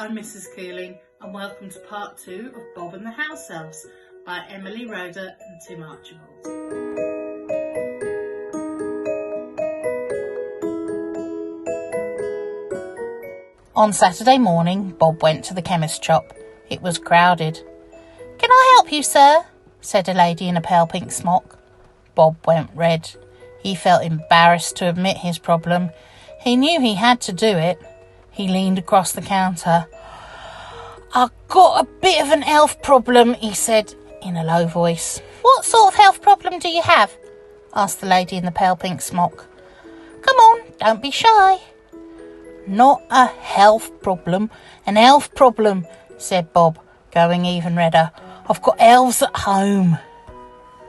I'm Mrs. Keeling and welcome to part 2 of Bob and the House Elves by Emily Roeder and Tim Archibald. On Saturday morning, Bob went to the chemist shop. It was crowded. "Can I help you, sir?" said a lady in a pale pink smock. Bob went red. He felt embarrassed to admit his problem. He knew he had to do it. He leaned across the counter. "I've got a bit of an health problem," he said in a low voice. "What sort of health problem do you have?" asked the lady in the pale pink smock. "Come on, don't be shy." "Not a health problem, an elf problem," said Bob, going even redder. "I've got elves at home."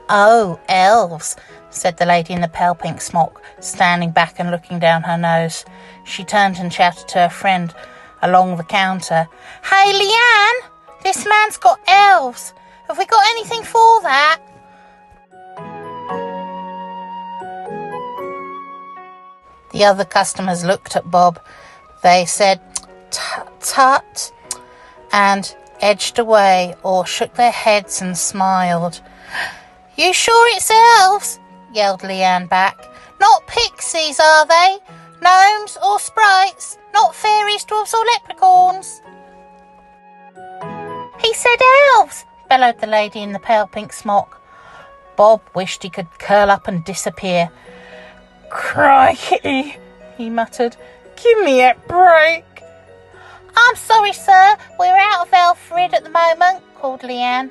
"Oh, elves," said the lady in the pale pink smock, standing back and looking down her nose. She turned and shouted to her friend along the counter, "Hey, Leanne, this man's got elves. Have we got anything for that?" The other customers looked at Bob. They said, "Tut, tut," and edged away or shook their heads and smiled. "You sure it's elves?" yelled Leanne back. "Not pixies, are they? Gnomes or sprites? Not fairies, dwarfs or leprechauns?" "He said elves," bellowed the lady in the pale pink smock. Bob wished he could curl up and disappear. "Crikey," he muttered. "Give me a break." "I'm sorry, sir, we're out of elf rid at the moment," called Leanne.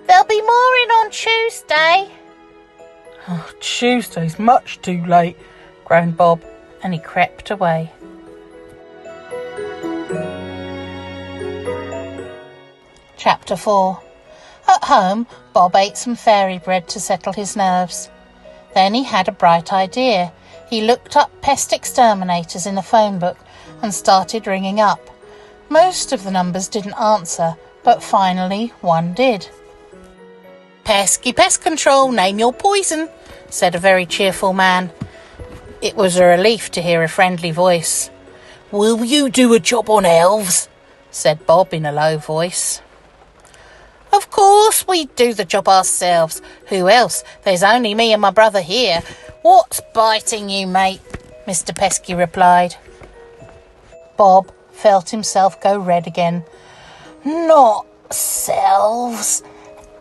"There'll be more in on Tuesday." "Oh, Tuesday's much too late," groaned Bob, and he crept away. Chapter 4. At home, Bob ate some fairy bread to settle his nerves. Then he had a bright idea. He looked up pest exterminators in the phone book and started ringing up. Most of the numbers didn't answer, but finally one did. "Pesky Pest Control, name your poison," said a very cheerful man. It was a relief to hear a friendly voice. "Will you do a job on elves?" said Bob in a low voice. "Of course we'd do the job ourselves. Who else? There's only me and my brother here. What's biting you, mate?" Mr. Pesky replied. Bob felt himself go red again. "Not selves,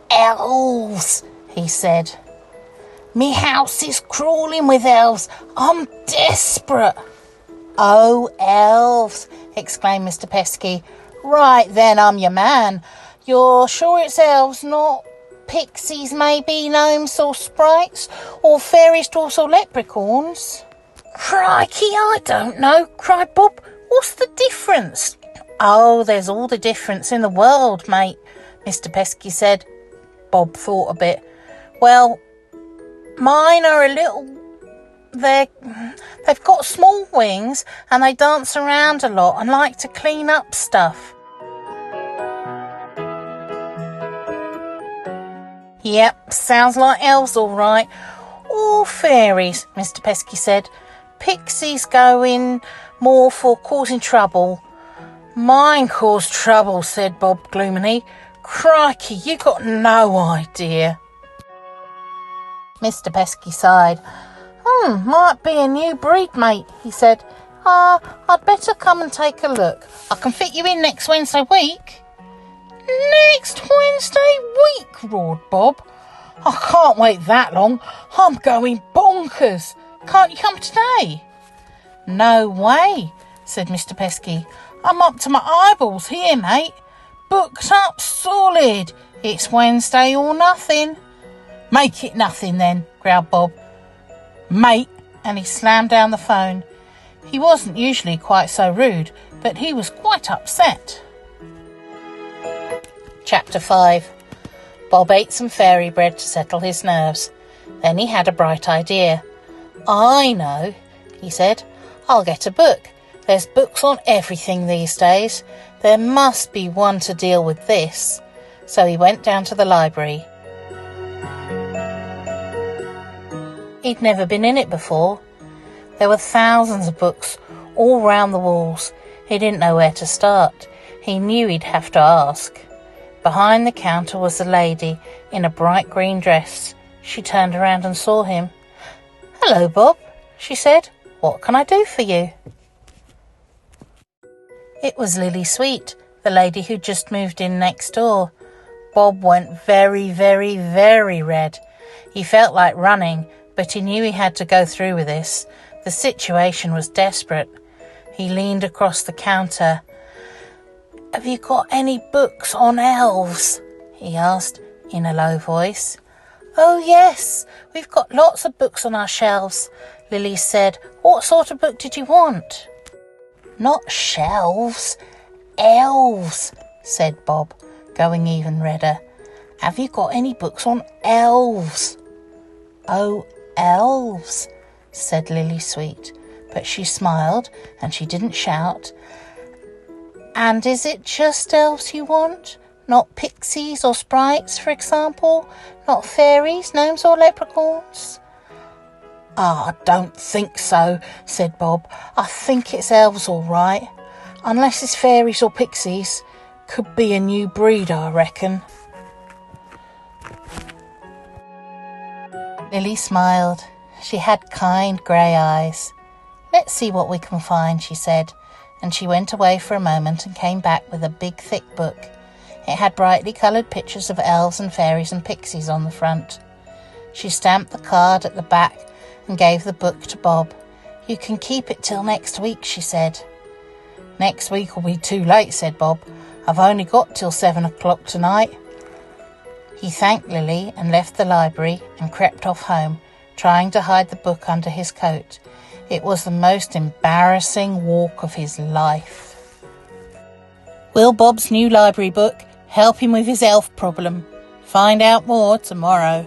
elves," he said. "Me house is crawling with elves. I'm desperate." "Oh, elves," exclaimed Mr. Pesky. "Right then, I'm your man. You're sure it's elves, not pixies, maybe, gnomes or sprites, or fairies, dwarfs or leprechauns?" "Crikey, I don't know," cried Bob. "What's the difference?" "Oh, there's all the difference in the world, mate," Mr. Pesky said. Bob thought a bit. "Well, mine are they've got small wings and they dance around a lot and like to clean up stuff." "Yep, sounds like elves all right. Or fairies," Mr. Pesky said. "Pixies go in more for causing trouble." "Mine cause trouble," said Bob gloomily. "Crikey, you got no idea." Mr. Pesky sighed. Might be a new breed, mate," he said. I'd better come and take a look. I can fit you in next Wednesday week." "Next Wednesday week?" roared Bob. "I can't wait that long. I'm going bonkers. Can't you come today?" "No way," said Mr. Pesky. "I'm up to my eyeballs here, mate. Booked up solid. It's Wednesday or nothing." "Make it nothing then," growled Bob. "Mate," and he slammed down the phone. He wasn't usually quite so rude, but he was quite upset. Chapter 5. Bob ate some fairy bread to settle his nerves. Then he had a bright idea. "I know," he said. "I'll get a book. There's books on everything these days. There must be one to deal with this." So he went down to the library. He'd never been in it before. There were thousands of books all round the walls. He didn't know where to start. He knew he'd have to ask. Behind the counter was a lady in a bright green dress. She turned around and saw him. "Hello, Bob," she said. "What can I do for you?" It was Lily Sweet, the lady who just moved in next door. Bob went very, very, very red. He felt like running, but he knew he had to go through with this. The situation was desperate. He leaned across the counter. "Have you got any books on elves?" he asked in a low voice. "Oh, yes, we've got lots of books on our shelves," Lily said. "What sort of book did you want?" "Not shelves, elves," said Bob, going even redder. "Have you got any books on elves?" "Oh, elves," said Lily Sweet, but she smiled and she didn't shout. "And is it just elves you want? Not pixies or sprites, for example? Not fairies, gnomes or leprechauns?" "I don't think so," said Bob. "I think it's elves all right. Unless it's fairies or pixies. Could be a new breed, I reckon." Lily smiled. She had kind grey eyes. "Let's see what we can find," she said, and she went away for a moment and came back with a big thick book. It had brightly coloured pictures of elves and fairies and pixies on the front. She stamped the card at the back and gave the book to Bob. "You can keep it till next week," she said. "Next week will be too late," said Bob. "I've only got till 7 o'clock tonight." He thanked Lily and left the library and crept off home, trying to hide the book under his coat. It was the most embarrassing walk of his life. Will Bob's new library book help him with his elf problem? Find out more tomorrow.